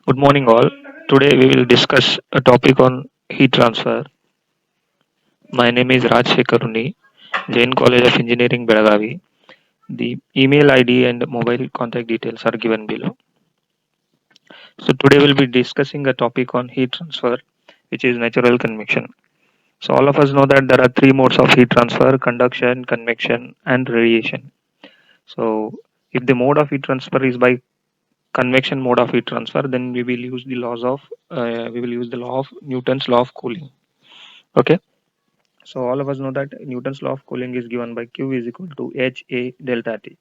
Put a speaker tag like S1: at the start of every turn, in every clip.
S1: Good morning, all. Today we will discuss a topic on heat transfer. My name is Raj Shekaruni, Jain College of Engineering, Belagavi. The email ID and mobile contact details are given below. So today we'll be discussing a topic on heat transfer, which is natural convection. So all of us know that there are three modes of heat transfer: conduction, convection, and radiation. So if the mode of heat transfer is by convection mode of heat transfer, then we will use the law of Newton's law of cooling. Okay. So all of us know that Newton's law of cooling is given by Q is equal to HA delta T,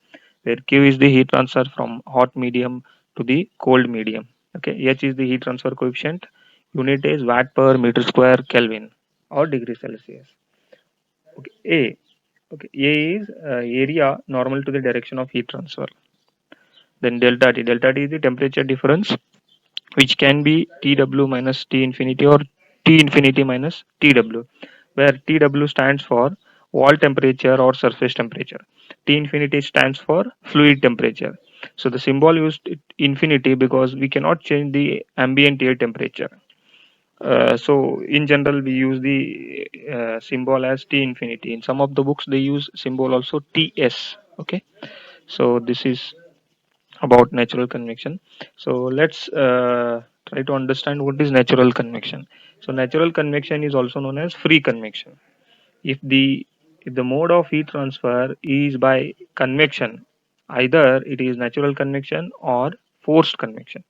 S1: where Q is the heat transfer from hot medium to the cold medium. Okay, H is the heat transfer coefficient. Unit is watt per meter square Kelvin or degree Celsius. Okay, A. Okay, A is area normal to the direction of heat transfer. Then delta T. Delta T is the temperature difference, which can be TW minus T infinity or T infinity minus TW, where TW stands for wall temperature or surface temperature. T infinity stands for fluid temperature. So the symbol used infinity because we cannot change the ambient air temperature. So in general, we use the symbol as T infinity. In some of the books, they use symbol also TS. Okay, so this is about natural convection. So let's try to understand what is natural convection. So natural convection is also known as free convection. If the if the mode of heat transfer is by convection, either it is natural convection or forced convection.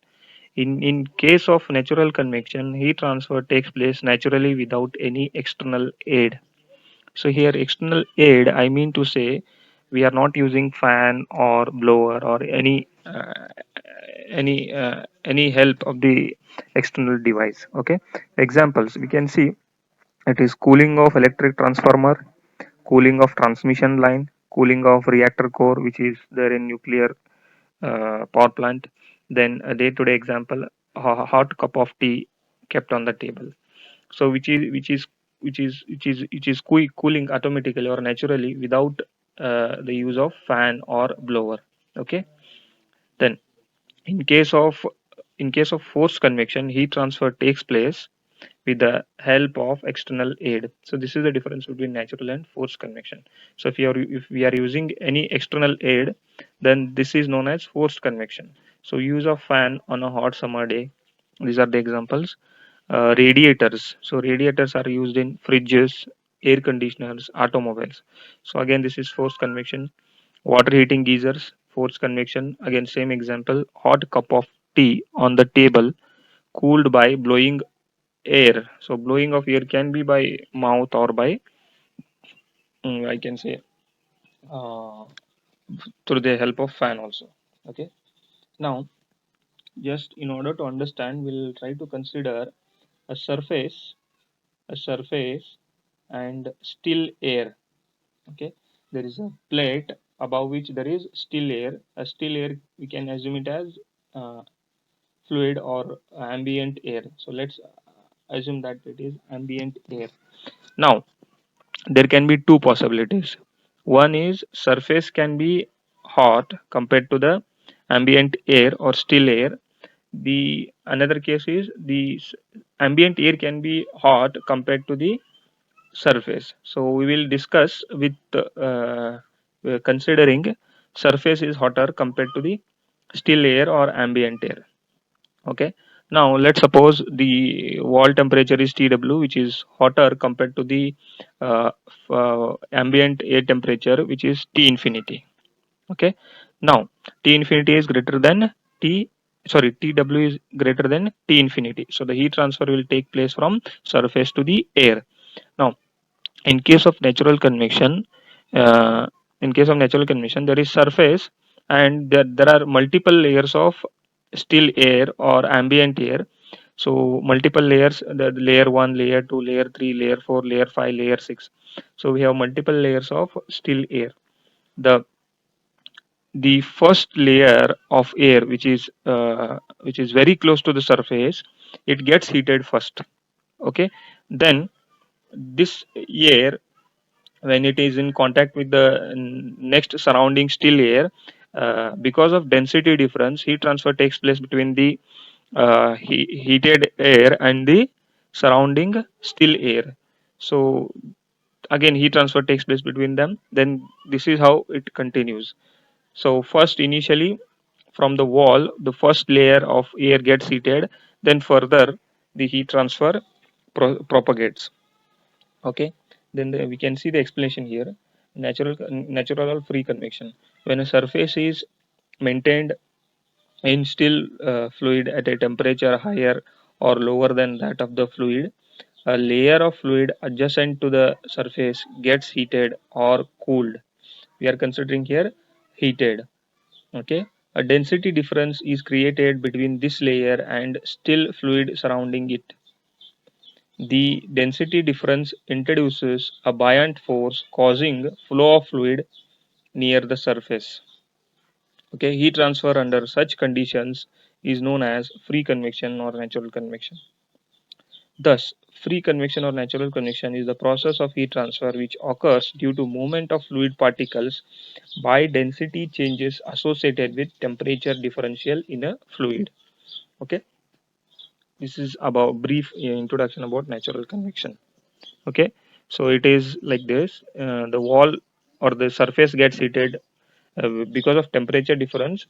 S1: In case of natural convection, heat transfer takes place naturally without any external aid. So here external aid, I mean to say, we are not using fan or blower or any help of the external device. Okay. Examples we can see: it is cooling of electric transformer, cooling of transmission line, cooling of reactor core, which is there in nuclear power plant. Then a day-to-day example: a hot cup of tea kept on the table. So which is cooling automatically or naturally without the use of fan or blower. Okay. Then in case of forced convection, heat transfer takes place with the help of external aid. So this is the difference between natural and forced convection. So if we are using any external aid, then this is known as forced convection. So use of fan on a hot summer day. These are the examples. Radiators. So radiators are used in fridges, air conditioners, automobiles. So again, this is forced convection. Water heating geysers, forced convection. Again, same example. Hot cup of tea on the table, cooled by blowing air. So blowing of air can be by mouth or by I can say uh, through the help of fan also. Okay. Now, just in order to understand, we'll try to consider a surface, a surface, and still air. Okay, there is a plate above which there is still air. A still air, we can assume it as uh, fluid or ambient air. So let's assume that it is ambient air. Now there can be two possibilities. One is surface can be hot compared to the ambient air or still air. The another case is the ambient air can be hot compared to the surface. So we will discuss with considering surface is hotter compared to the still air or ambient air. Okay. Now let's suppose the wall temperature is TW, which is hotter compared to the ambient air temperature, which is T infinity. Okay. Now T infinity is greater than T. Sorry, TW is greater than T infinity. So the heat transfer will take place from surface to the air. Now, in case of natural convection, uh, there is surface, and there are multiple layers of still air or ambient air. So multiple layers: the layer 1, layer 2, layer 3, layer 4, layer 5, layer 6. So we have multiple layers of still air. The the first layer of air, which is very close to the surface, it gets heated first. Okay. Then this air, when it is in contact with the next surrounding still air, because of density difference, heat transfer takes place between the heated air and the surrounding still air. So again heat transfer takes place between them. Then this is how it continues. So first initially from the wall the first layer of air gets heated, then further the heat transfer propagates. Okay, then we can see the explanation here. Natural or free convection. When a surface is maintained in still fluid at a temperature higher or lower than that of the fluid, a layer of fluid adjacent to the surface gets heated or cooled. We are considering here heated. Okay, a density difference is created between this layer and still fluid surrounding it. The density difference introduces a buoyant force causing flow of fluid near the surface. Okay, heat transfer under such conditions is known as free convection or natural convection. Thus, free convection or natural convection is the process of heat transfer which occurs due to movement of fluid particles by density changes associated with temperature differential in a fluid. Okay, this is about brief introduction about natural convection. Okay, so it is like this: the wall or the surface gets heated because of temperature difference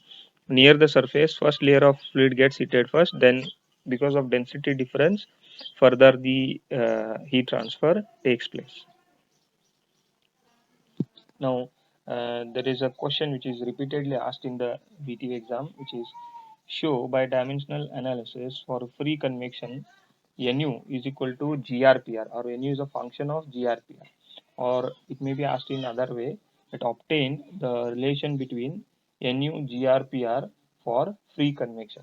S1: near the surface. First layer of fluid gets heated first, then because of density difference further the heat transfer takes place. Now there is a question which is repeatedly asked in the BTV exam, which is show by dimensional analysis for free convection Nu is equal to GRPR, or Nu is a function of GRPR, or it may be asked in other way that obtain the relation between Nu GRPR for free convection.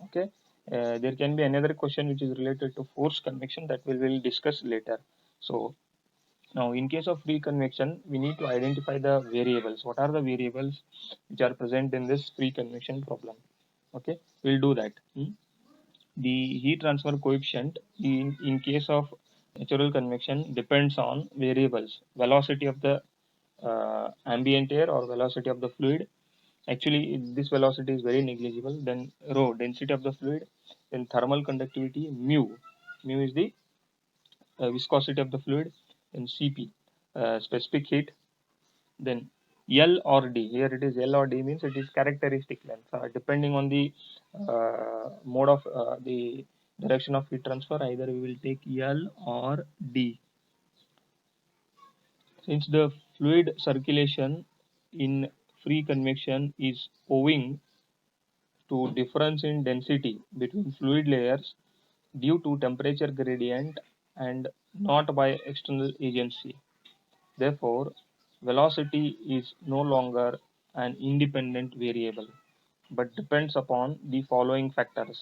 S1: Okay, there can be another question which is related to forced convection that we will discuss later. So now in case of free convection we need to identify the variables. What are the variables which are present in this free convection problem? Okay, we'll do that. The heat transfer coefficient in case of natural convection depends on variables: velocity of the ambient air or velocity of the fluid. Actually this velocity is very negligible. Then rho, density of the fluid. Then thermal conductivity, mu is the viscosity of the fluid. Then Cp, specific heat. Then L or D, here it is L or D means it is characteristic length. Depending on the mode of the direction of heat transfer, either we will take L or D. Since the fluid circulation in free convection is owing to difference in density between fluid layers due to temperature gradient and not by external agency. Therefore, velocity is no longer an independent variable but depends upon the following factors.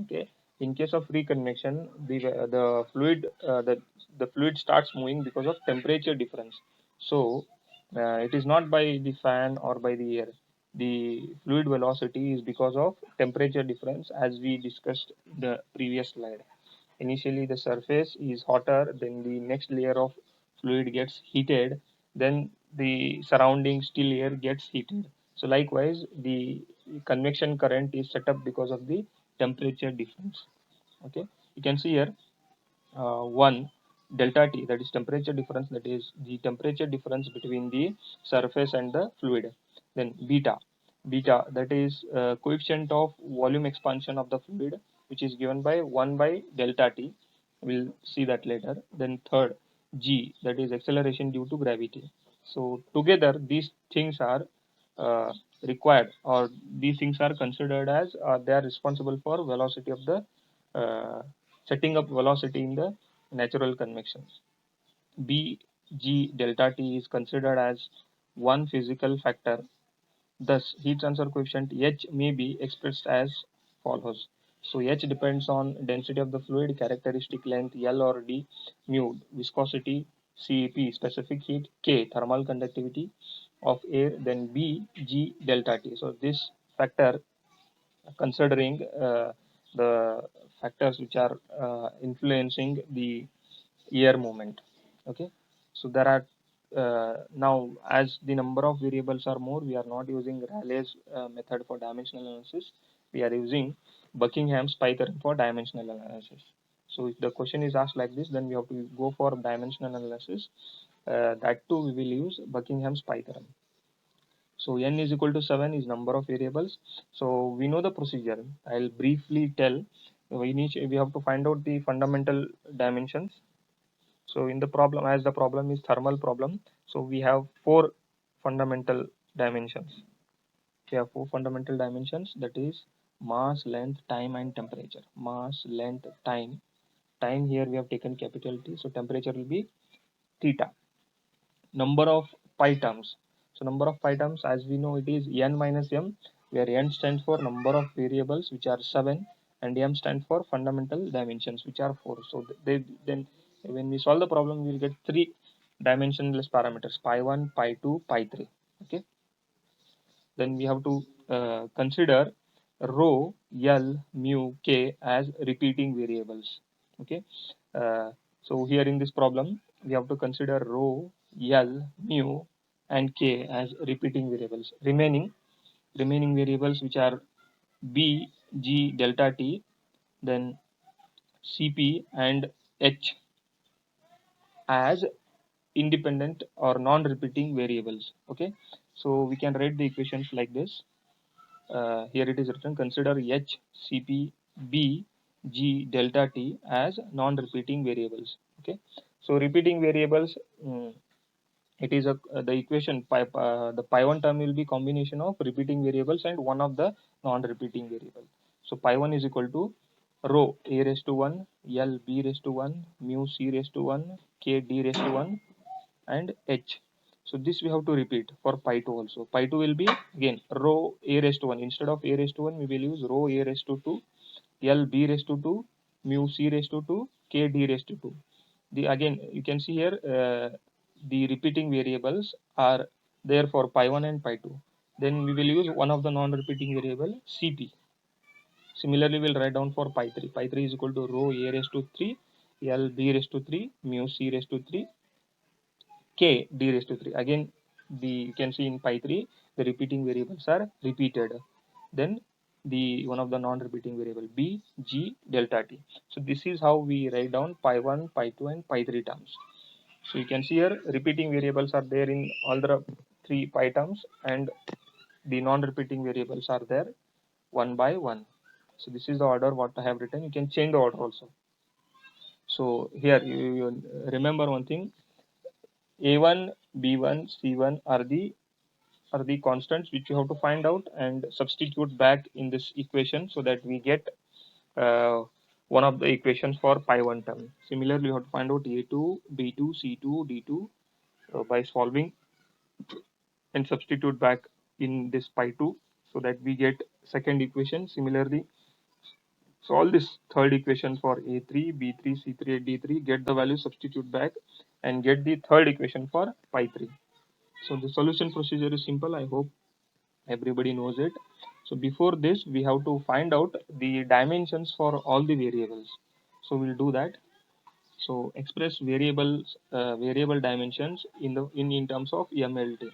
S1: Okay, in case of free convection, the fluid the fluid starts moving because of temperature difference. So it is not by the fan or by the air. The fluid velocity is because of temperature difference, as we discussed in the previous slide. Initially the surface is hotter, then the next layer of fluid gets heated, then the surrounding still air gets heated. So likewise the convection current is set up because of the temperature difference. Okay, you can see here one delta T, that is temperature difference, that is the temperature difference between the surface and the fluid. Then beta, that is coefficient of volume expansion of the fluid, which is given by 1 by delta T. We'll see that later. Then third, G, that is acceleration due to gravity. So together these things are uh, required, or these things are considered as they are responsible for velocity of the setting up velocity in the natural convection. B G delta T is considered as one physical factor. Thus, heat transfer coefficient H may be expressed as follows. So H depends on density of the fluid, characteristic length L or D, mu viscosity, Cp specific heat, K thermal conductivity of air, then B G delta T. So this factor, considering the factors which are influencing the air movement. Okay, so there are now, as the number of variables are more, we are not using Rayleigh's method for dimensional analysis. we are using Buckingham's pi theorem for dimensional analysis. So if the question is asked like this, then we have to go for dimensional analysis. That too we will use Buckingham's pi theorem. So n is equal to 7 is number of variables. So we know the procedure. I'll briefly tell. We have to find out the fundamental dimensions. So in the problem, as the problem is thermal problem, so we have four fundamental dimensions. We have four fundamental dimensions, that is mass, length, time and temperature. Mass, length, time. Time here we have taken capital T, so temperature will be theta. Number of pi terms. So number of pi terms, as we know, it is n minus m, where n stands for number of variables, which are 7, and m stands for fundamental dimensions, which are 4. So then when we solve the problem, we will get three dimensionless parameters: pi 1, pi 2, pi 3. Okay. Then we have to consider rho, L, mu, K as repeating variables. Okay. So here in this problem, we have to consider rho, L, mu, and K as repeating variables. Remaining variables, which are B, G, delta T, then Cp and H, as independent or non-repeating variables. Okay. So we can write the equations like this. Here it is written: consider H, Cp, B, G, delta T as non-repeating variables. Okay. So repeating variables, it is the equation the pi 1 term will be combination of repeating variables and one of the non-repeating variable. So pi 1 is equal to rho a raised to 1, L b raised to 1, mu c raised to 1, K d raised to 1, and H. So this we have to repeat for pi 2 also. Pi 2 will be again rho a raised to 1. Instead of a raised to 1, we will use rho a raised to 2, L b raised to 2, mu c raised to 2, K d raised to 2. The again you can see here the repeating variables are there for pi 1 and pi 2. Then we will use one of the non-repeating variable Cp. Similarly, we'll write down for pi 3. Pi 3 is equal to rho a raised to 3, L b raised to 3, mu c raised to 3, K d raised to 3. Again, you can see in pi 3 the repeating variables are repeated. Then the one of the non-repeating variable B, G, delta T. So this is how we write down pi 1, pi 2 and pi 3 terms. So you can see here repeating variables are there in all the three pi terms, and the non-repeating variables are there one by one. So this is the order what I have written. You can change the order also. So here you remember one thing: A1, B1, C1 are the constants which you have to find out and substitute back in this equation, so that we get uh, one of the equations for pi 1 term. Similarly, you have to find out A2, B2, C2, D2 by solving and substitute back in this pi 2, so that we get second equation. Similarly, solve this third equation for A3, B3, C3 and D3, get the value, substitute back, and get the third equation for pi 3. So the solution procedure is simple. I hope everybody knows it. So before this, we have to find out the dimensions for all the variables. So we'll do that. So express variable dimensions in terms of MLT.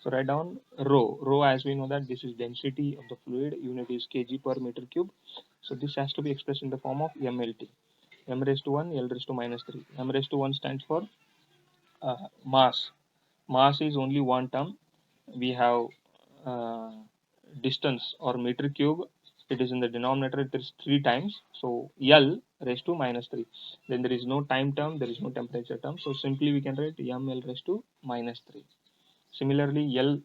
S1: So write down rho, as we know that this is density of the fluid, unit is kg per meter cube. So this has to be expressed in the form of MLT. M raised to 1, L raised to minus 3. M raised to 1 stands for mass. Mass is only one term. We have uh, distance or meter cube. It is in the denominator. It is 3 times. So L raised to minus 3. Then there is no time term. There is no temperature term. So simply we can write ml raised to minus 3. Similarly, L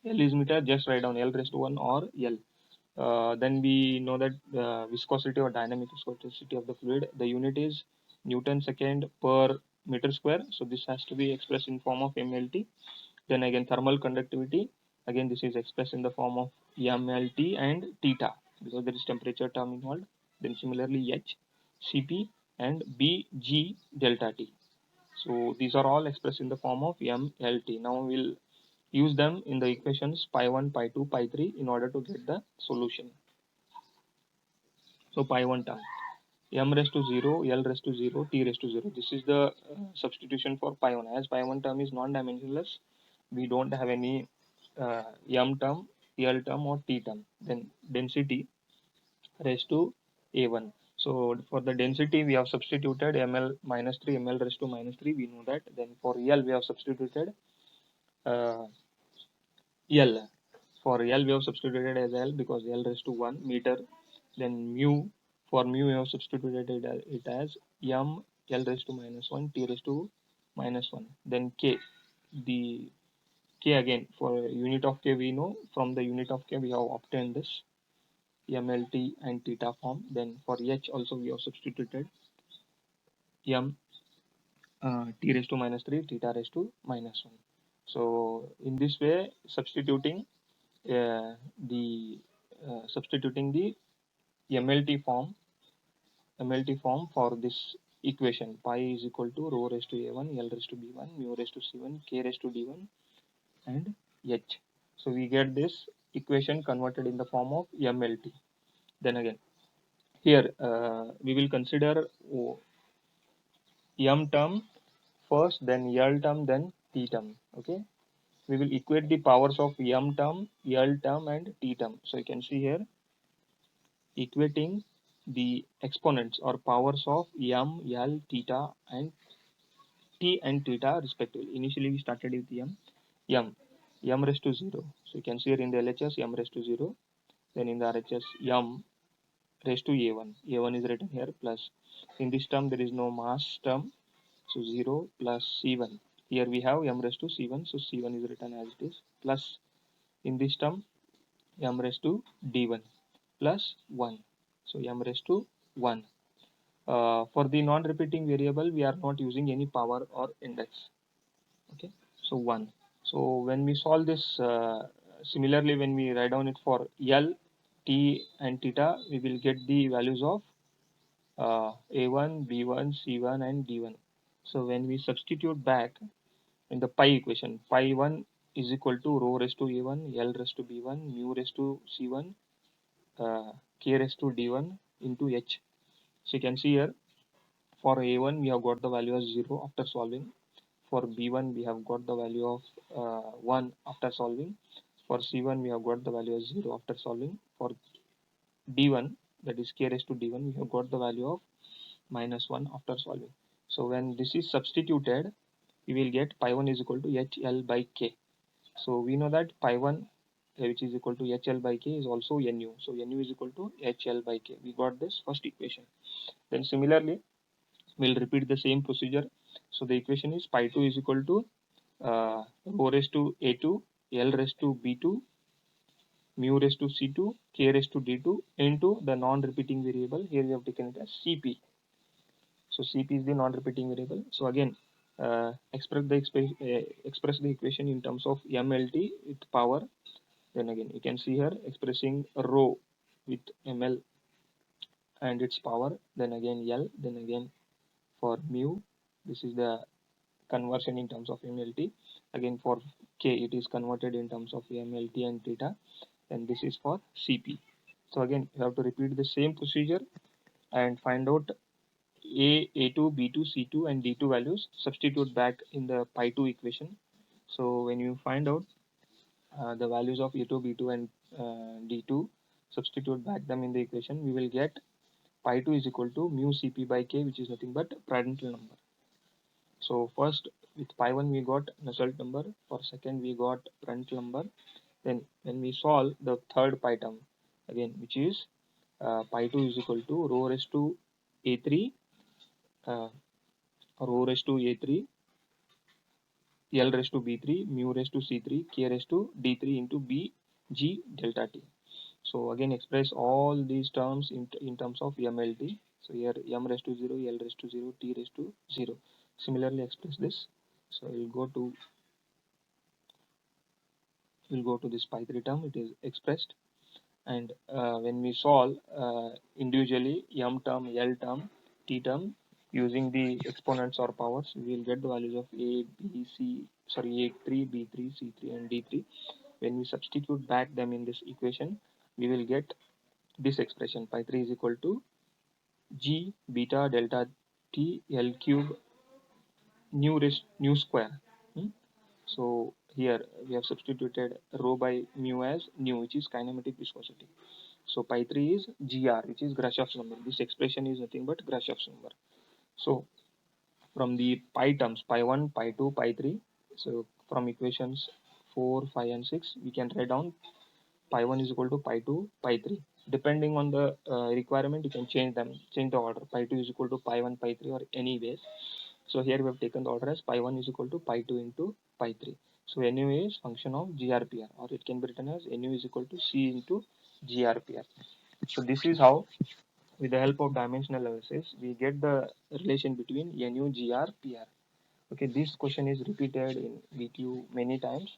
S1: is meter. Just write down L raised to 1 or L. Then we know that viscosity or dynamic viscosity of the fluid, the unit is Newton second per meter square. So this has to be expressed in form of MLT. Then again thermal conductivity, again this is expressed in the form of MLT and theta, because there is temperature term involved. Then similarly H, Cp and B, G, delta T. So these are all expressed in the form of MLT. Now we'll use them in the equations pi 1, pi 2, pi 3 in order to get the solution. So pi 1 term, m raised to 0, L raised to 0, T raised to 0. This is the substitution for pi 1. As pi 1 term is non-dimensionless, we don't have any m term L term or T term. Then density raised to A1. So for the density we have substituted ml minus 3 ml raised to minus 3, we know that. Then for L we have substituted uh, L. For L we have substituted as L because L raised to 1 meter. Then mu, for mu we have substituted it as m L raised to minus 1 T raised to minus 1. Then K, the K again for unit of K we know, from the unit of K we have obtained this MLT and theta form. Then for H also we have substituted m T raised to minus 3 theta raised to minus 1. So in this way the substituting the MLT form for this equation, pi is equal to rho raised to a1 L raised to b1 mu raised to c1 k raised to d1 and h. So we get this equation converted in the form of MLT. Then again here we will consider m term first, then L term, then T term. Okay, we will equate the powers of m term, L term and T term. So you can see here equating the exponents or powers of m, L, theta and T and theta respectively. Initially we started with m raised to 0. So you can see here in the LHS m raised to 0. Then in the RHS m raised to a1. a1 is written here plus. In this term there is no mass term. So 0 plus c1. Here we have m raised to c1. So c1 is written as it is plus. In this term m raised to d1 plus 1. So m raised to 1. For the non-repeating variable, we are not using any power or index. Okay, so 1. So when we solve this, similarly, when we write down it for L, T, and theta, we will get the values of A1, B1, C1, and D1. So when we substitute back in the pi equation, pi 1 is equal to rho raised to A1, L raised to B1, mu raised to C1, k raised to D1 into H. So you can see here for A1 we have got the value as 0 after solving. For B1 we have got the value of 1 after solving. For C1 we have got the value as 0 after solving. For D1, that is k raised to D1, we have got the value of minus 1 after solving. So when this is substituted, we will get pi 1 is equal to HL by K. So we know that pi 1 which is equal to HL by K is also NU. So NU is equal to HL by K. We got this first equation. Then similarly, we'll repeat the same procedure. So the equation is pi 2 is equal to rho raised to A2, L raised to B2, mu raised to C2, K raised to D2 into the non-repeating variable. Here we have taken it as CP. So CP is the non-repeating variable. So again, express the equation in terms of MLT with power. Then again, you can see here expressing rho with ML and its power. Then again L. Then again for mu. This is the conversion in terms of MLT. Again for K, it is converted in terms of MLT and theta. And this is for CP. So again, you have to repeat the same procedure and find out A2, B2, C2 and D2 values, substitute back in the pi 2 equation. So when you find out the values of A2, B2 and D2, substitute back them in the equation, we will get pi 2 is equal to mu Cp by K, which is nothing but Prandtl number. So first with pi 1 we got Nusselt number, for second we got Prandtl number. Then when we solve the third pi term again, which is pi 2 is equal to rho raised to a3 rho raised to a3 L raised to b3 mu raised to c3 k raised to d3 into b g delta t. So again express all these terms in terms of MLT. So here m raised to 0, L raised to 0, t raised to 0. Similarly express this. So we'll go to this pi 3 term. It is expressed, and when we solve individually m term, L term, t term using the exponents or powers, we will get the values of A3, B3, C3 and D3. When we substitute back them in this equation, we will get this expression pi 3 is equal to G beta delta T L cube nu square. So here we have substituted rho by mu as nu, which is kinematic viscosity. So pi 3 is gr, which is Grashoff's number. This expression is nothing but Grashoff's number. So from the pi terms, pi 1, pi 2, pi 3, so from equations 4, 5 and 6, we can write down pi 1 is equal to pi 2, pi 3. Depending on the requirement, you can change them, change the order. Pi 2 is equal to pi 1, pi 3, or any ways. So here we have taken the order as pi 1 is equal to pi 2 into pi 3. So nu is function of GRPR, or it can be written as nu is equal to C into GRPR. So this is how, with the help of dimensional analysis, we get the relation between nu, GR, PR. Okay, this question is repeated in VQ many times.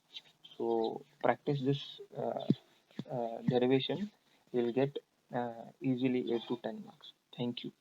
S1: So practice this derivation, you will get easily 8 to 10 marks. Thank you.